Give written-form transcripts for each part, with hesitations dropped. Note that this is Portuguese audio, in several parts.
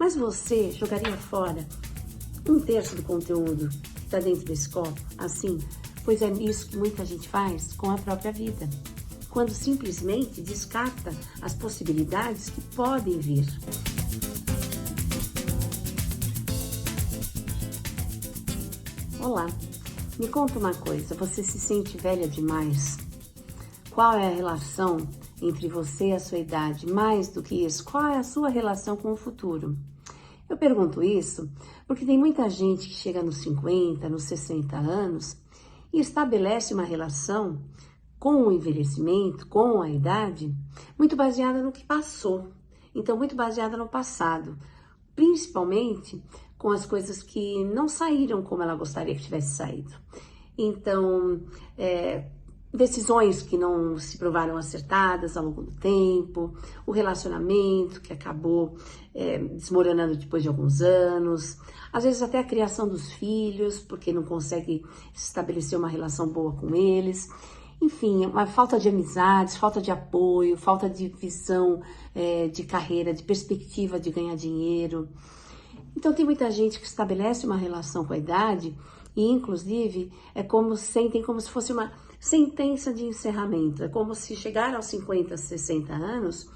Mas você jogaria fora um terço do conteúdo que está dentro desse copo, assim? Pois é isso que muita gente faz com a própria vida, quando simplesmente descarta as possibilidades que podem vir. Olá, me conta uma coisa, você se sente velha demais? Qual é a relação entre você e a sua idade? Mais do que isso, qual é a sua relação com o futuro? Eu pergunto isso porque tem muita gente que chega nos 50, nos 60 anos e estabelece uma relação com o envelhecimento, com a idade, muito baseada no que passou. Então, muito baseada no passado, principalmente com as coisas que não saíram como ela gostaria que tivesse saído. Então, decisões que não se provaram acertadas ao longo do tempo, o relacionamento que acabou desmoronando depois de alguns anos, às vezes até a criação dos filhos, porque não consegue estabelecer uma relação boa com eles. Enfim, uma falta de amizades, falta de apoio, falta de visão de carreira, de perspectiva de ganhar dinheiro. Então tem muita gente que estabelece uma relação com a idade e inclusive sentem como se fosse uma sentença de encerramento. É como se chegar aos 50, 60 anos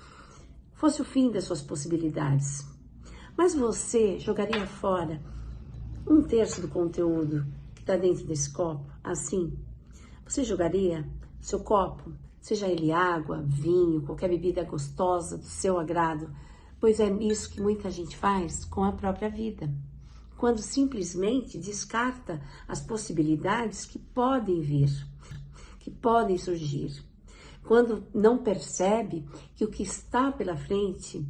fosse o fim das suas possibilidades. Mas você jogaria fora um terço do conteúdo que está dentro desse copo, assim? Você jogaria seu copo, seja ele água, vinho, qualquer bebida gostosa do seu agrado? Pois é isso que muita gente faz com a própria vida, quando simplesmente descarta as possibilidades que podem vir, que podem surgir, quando não percebe que o que está pela frente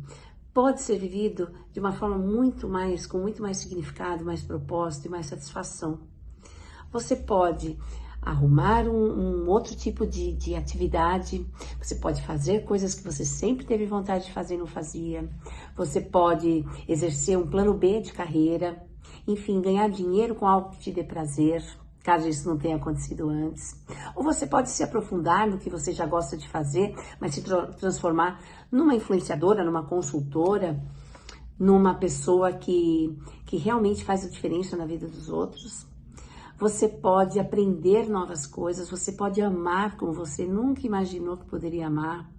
pode ser vivido de uma forma com muito mais significado, mais propósito e mais satisfação. Você pode arrumar um outro tipo de atividade, você pode fazer coisas que você sempre teve vontade de fazer e não fazia, você pode exercer um plano B de carreira, enfim, ganhar dinheiro com algo que te dê prazer, caso isso não tenha acontecido antes. Ou você pode se aprofundar no que você já gosta de fazer, mas se transformar numa influenciadora, numa consultora, numa pessoa que realmente faz a diferença na vida dos outros. Você pode aprender novas coisas, você pode amar como você nunca imaginou que poderia amar.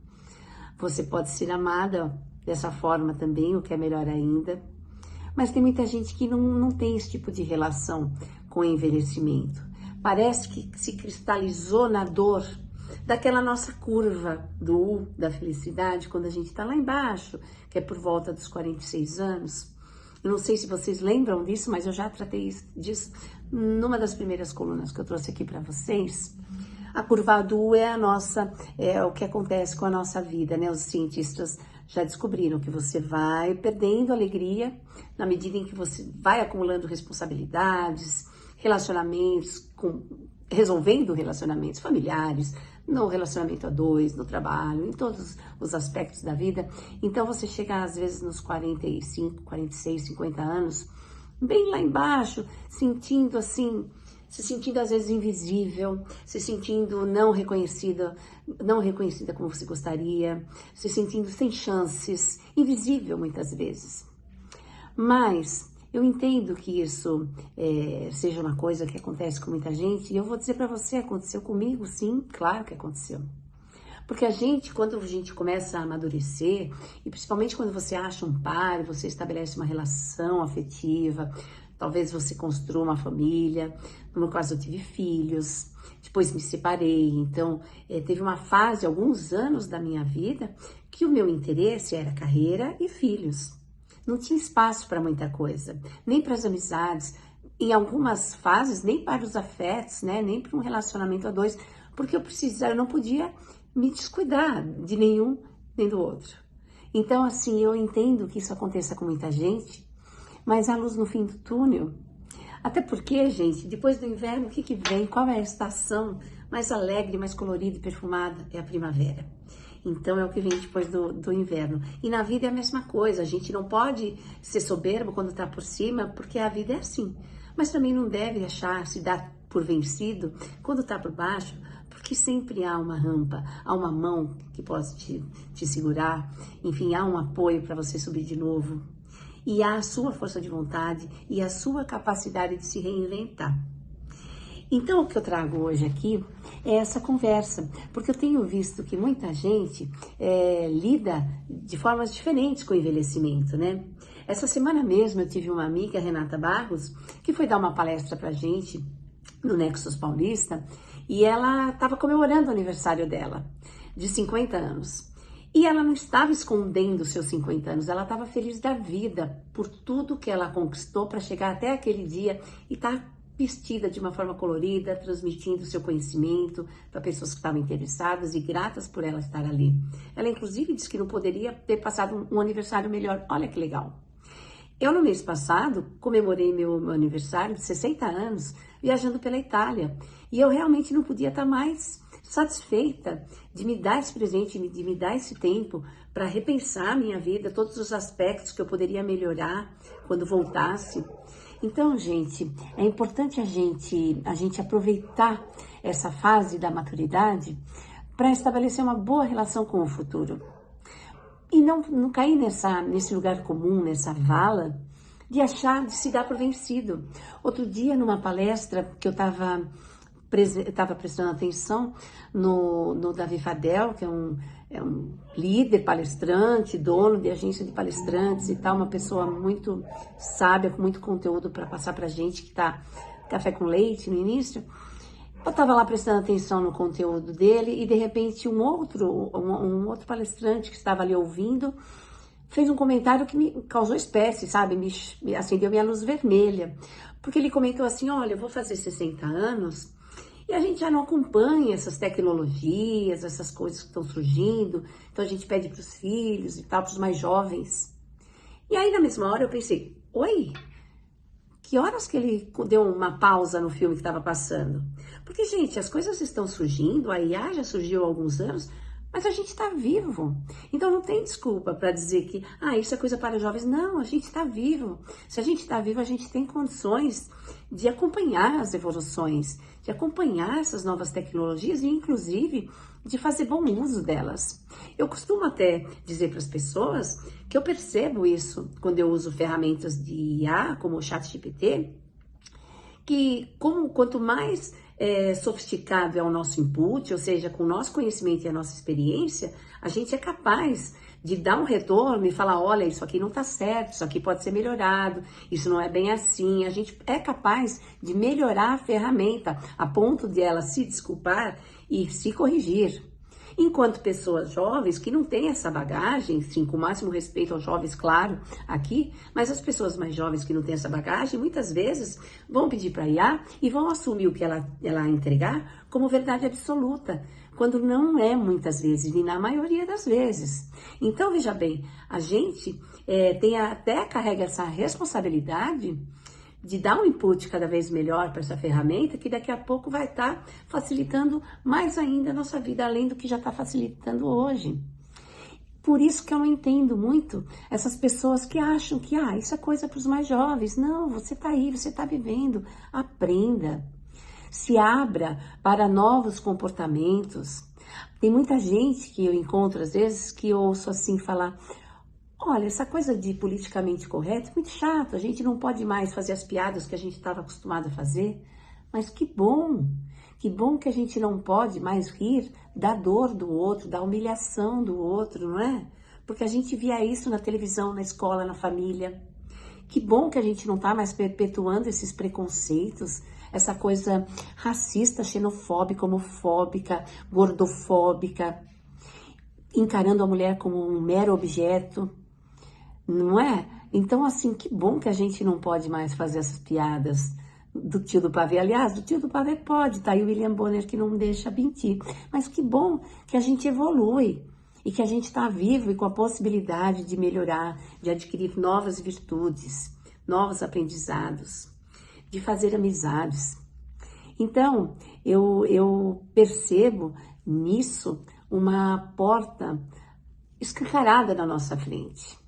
Você pode ser amada dessa forma também, o que é melhor ainda. Mas tem muita gente que não tem esse tipo de relação com o envelhecimento. Parece que se cristalizou na dor daquela nossa curva do U, da felicidade, quando a gente está lá embaixo, que é por volta dos 46 anos. Eu não sei se vocês lembram disso, mas eu já tratei disso numa das primeiras colunas que eu trouxe aqui para vocês. A curva do U é o que acontece com a nossa vida, né? Os cientistas já descobriram que você vai perdendo alegria na medida em que você vai acumulando responsabilidades, relacionamentos, resolvendo relacionamentos familiares, no relacionamento a dois, no trabalho, em todos os aspectos da vida. Então você chega às vezes nos 45, 46, 50 anos, bem lá embaixo, sentindo assim, se sentindo às vezes invisível, se sentindo não reconhecida como você gostaria, se sentindo sem chances, invisível muitas vezes. Mas eu entendo que isso seja uma coisa que acontece com muita gente, e eu vou dizer para você, aconteceu comigo, sim, claro que aconteceu. Porque quando a gente começa a amadurecer, e principalmente quando você acha um par, você estabelece uma relação afetiva, talvez você construa uma família, no meu caso eu tive filhos, depois me separei, então teve uma fase, alguns anos da minha vida, que o meu interesse era carreira e filhos. Não tinha espaço para muita coisa, nem para as amizades, em algumas fases, nem para os afetos, né? Nem para um relacionamento a dois, porque eu não podia me descuidar de nenhum nem do outro. Então, assim, eu entendo que isso aconteça com muita gente, mas há luz no fim do túnel. Até porque, gente, depois do inverno, o que vem? Qual é a estação mais alegre, mais colorida e perfumada? É a primavera. Então, é o que vem depois do inverno. E na vida é a mesma coisa. A gente não pode ser soberbo quando está por cima, porque a vida é assim. Mas também não deve se dar por vencido quando está por baixo, porque sempre há uma rampa, há uma mão que pode te segurar. Enfim, há um apoio para você subir de novo. e a sua força de vontade e a sua capacidade de se reinventar. Então, o que eu trago hoje aqui é essa conversa, porque eu tenho visto que muita gente lida de formas diferentes com o envelhecimento, né? Essa semana mesmo eu tive uma amiga, Renata Barros, que foi dar uma palestra pra gente no Nexus Paulista, e ela estava comemorando o aniversário dela, de 50 anos. E ela não estava escondendo seus 50 anos, ela estava feliz da vida por tudo que ela conquistou para chegar até aquele dia e tá vestida de uma forma colorida, transmitindo seu conhecimento para pessoas que estavam interessadas e gratas por ela estar ali. Ela inclusive disse que não poderia ter passado um aniversário melhor. Olha que legal. Eu no mês passado comemorei meu aniversário de 60 anos viajando pela Itália e eu realmente não podia estar mais satisfeita de me dar esse presente, de me dar esse tempo para repensar a minha vida, todos os aspectos que eu poderia melhorar quando voltasse. Então, gente, é importante a gente aproveitar essa fase da maturidade para estabelecer uma boa relação com o futuro. E não cair nesse lugar comum, nessa vala, de achar, de se dar por vencido. Outro dia, numa palestra que eu estava prestando atenção no Davi Fadel, que é um líder palestrante, dono de agência de palestrantes e tal, uma pessoa muito sábia, com muito conteúdo para passar pra gente, que tá café com leite no início. Eu estava lá prestando atenção no conteúdo dele e de repente um outro palestrante que estava ali ouvindo fez um comentário que me causou espécie, sabe? Me acendeu minha luz vermelha. Porque ele comentou assim, olha, eu vou fazer 60 anos e a gente já não acompanha essas tecnologias, essas coisas que estão surgindo. Então a gente pede para os filhos e tal, para os mais jovens. E aí na mesma hora eu pensei, oi? Que horas que ele deu uma pausa no filme que estava passando? Porque, gente, as coisas estão surgindo, a IA já surgiu há alguns anos, mas a gente está vivo. Então não tem desculpa para dizer que, isso é coisa para jovens. Não, a gente está vivo. Se a gente está vivo, a gente tem condições de acompanhar as evoluções, de acompanhar essas novas tecnologias e, inclusive, de fazer bom uso delas. Eu costumo até dizer para as pessoas que eu percebo isso quando eu uso ferramentas de IA, como o ChatGPT, que quanto mais sofisticado é o nosso input, ou seja, com o nosso conhecimento e a nossa experiência, a gente é capaz de dar um retorno e falar, olha, isso aqui não está certo, isso aqui pode ser melhorado, isso não é bem assim. A gente é capaz de melhorar a ferramenta a ponto de ela se desculpar e se corrigir. Enquanto pessoas jovens que não têm essa bagagem, sim, com o máximo respeito aos jovens, claro, aqui, mas as pessoas mais jovens que não têm essa bagagem, muitas vezes vão pedir para a IA e vão assumir o que ela entregar como verdade absoluta, quando não é muitas vezes, e na maioria das vezes. Então, veja bem, a gente carrega essa responsabilidade de dar um input cada vez melhor para essa ferramenta, que daqui a pouco vai estar facilitando mais ainda a nossa vida, além do que já está facilitando hoje. Por isso que eu não entendo muito essas pessoas que acham que isso é coisa para os mais jovens. Não, você está aí, você está vivendo, aprenda. Se abra para novos comportamentos. Tem muita gente que eu encontro, às vezes, que eu ouço assim falar, olha, essa coisa de politicamente correto é muito chato, a gente não pode mais fazer as piadas que a gente estava acostumado a fazer, mas que bom que a gente não pode mais rir da dor do outro, da humilhação do outro, não é? Porque a gente via isso na televisão, na escola, na família. Que bom que a gente não está mais perpetuando esses preconceitos, essa coisa racista, xenofóbica, homofóbica, gordofóbica, encarando a mulher como um mero objeto. Não é? Então, assim, que bom que a gente não pode mais fazer essas piadas do tio do pavê. Aliás, do tio do pavê pode, tá aí o William Bonner que não deixa mentir. Mas que bom que a gente evolui e que a gente está vivo e com a possibilidade de melhorar, de adquirir novas virtudes, novos aprendizados, de fazer amizades. Então, eu percebo nisso uma porta escancarada na nossa frente.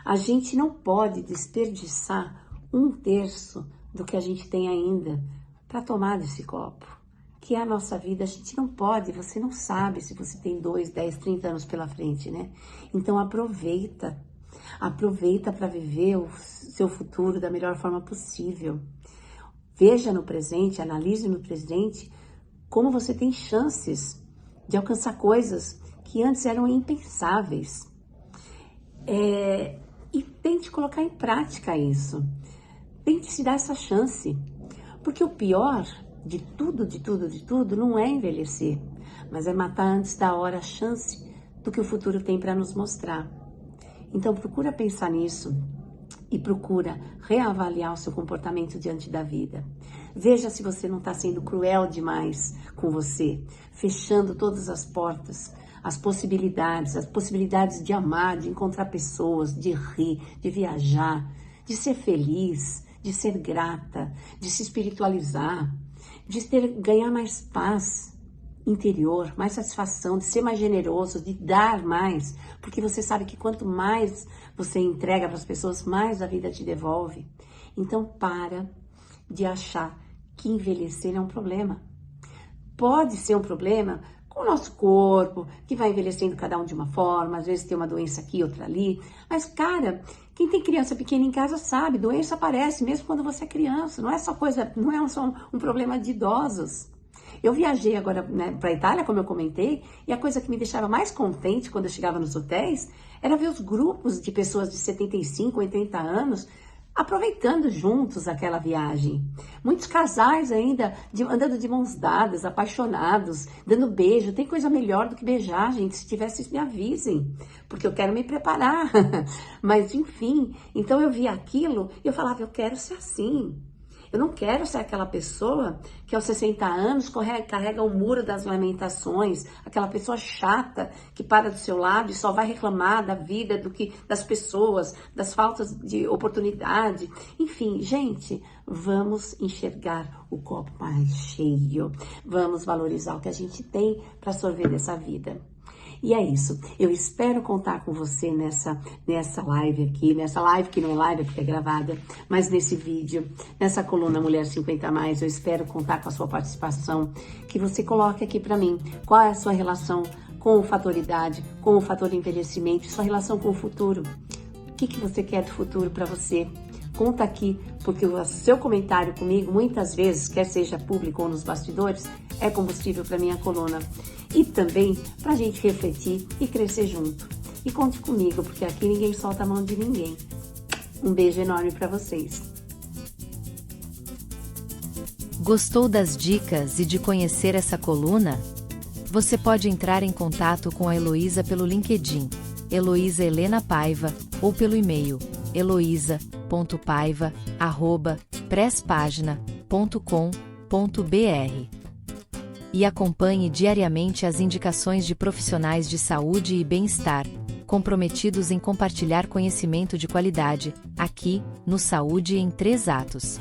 A gente não pode desperdiçar 1/3 do que a gente tem ainda para tomar desse copo, que é a nossa vida. A gente não pode, você não sabe se você tem 2, 10, 30 anos pela frente, né? Então aproveita, Aproveita para viver o seu futuro da melhor forma possível. Veja no presente, analise no presente como você tem chances de alcançar coisas que antes eram impensáveis. E tente colocar em prática isso. Tente se dar essa chance. Porque o pior de tudo, não é envelhecer, mas é matar antes da hora a chance do que o futuro tem para nos mostrar. Então procura pensar nisso e procura reavaliar o seu comportamento diante da vida. Veja se você não está sendo cruel demais com você, fechando todas as portas, as possibilidades de amar, de encontrar pessoas, de rir, de viajar, de ser feliz, de ser grata, de se espiritualizar, de ganhar mais paz interior, mais satisfação, de ser mais generoso, de dar mais, porque você sabe que quanto mais você entrega para as pessoas, mais a vida te devolve. Então para de achar que envelhecer é um problema. Pode ser um problema com o nosso corpo, que vai envelhecendo cada um de uma forma, às vezes tem uma doença aqui, outra ali, mas cara, quem tem criança pequena em casa sabe, doença aparece mesmo quando você é criança, não é só um problema de idosos. Eu viajei agora, né, para a Itália, como eu comentei, e a coisa que me deixava mais contente quando eu chegava nos hotéis era ver os grupos de pessoas de 75, 80 anos aproveitando juntos aquela viagem. Muitos casais ainda andando de mãos dadas, apaixonados, dando beijo. Tem coisa melhor do que beijar, gente. Se tivesse, me avisem, porque eu quero me preparar. Mas, enfim, então eu via aquilo e eu falava, eu quero ser assim. Eu não quero ser aquela pessoa que aos 60 anos carrega o muro das lamentações, aquela pessoa chata que para do seu lado e só vai reclamar da vida, das pessoas, das faltas de oportunidade. Enfim, gente, vamos enxergar o copo mais cheio, vamos valorizar o que a gente tem para sorver dessa vida. E é isso, eu espero contar com você nessa live aqui, nessa live que não é live porque é gravada, mas nesse vídeo, nessa coluna Mulher 50+, eu espero contar com a sua participação, que você coloque aqui para mim qual é a sua relação com o fator idade, com o fator envelhecimento, sua relação com o futuro. O que você quer do futuro para você? Conta aqui, porque o seu comentário comigo, muitas vezes, quer seja público ou nos bastidores, é combustível para minha coluna. E também para a gente refletir e crescer junto. E conte comigo, porque aqui ninguém solta a mão de ninguém. Um beijo enorme para vocês. Gostou das dicas e de conhecer essa coluna? Você pode entrar em contato com a Heloísa pelo LinkedIn, Heloísa Helena Paiva, ou pelo e-mail, heloisa.paiva@presspagina.com.br. E acompanhe diariamente as indicações de profissionais de saúde e bem-estar, comprometidos em compartilhar conhecimento de qualidade, aqui, no Saúde em 3 Atos.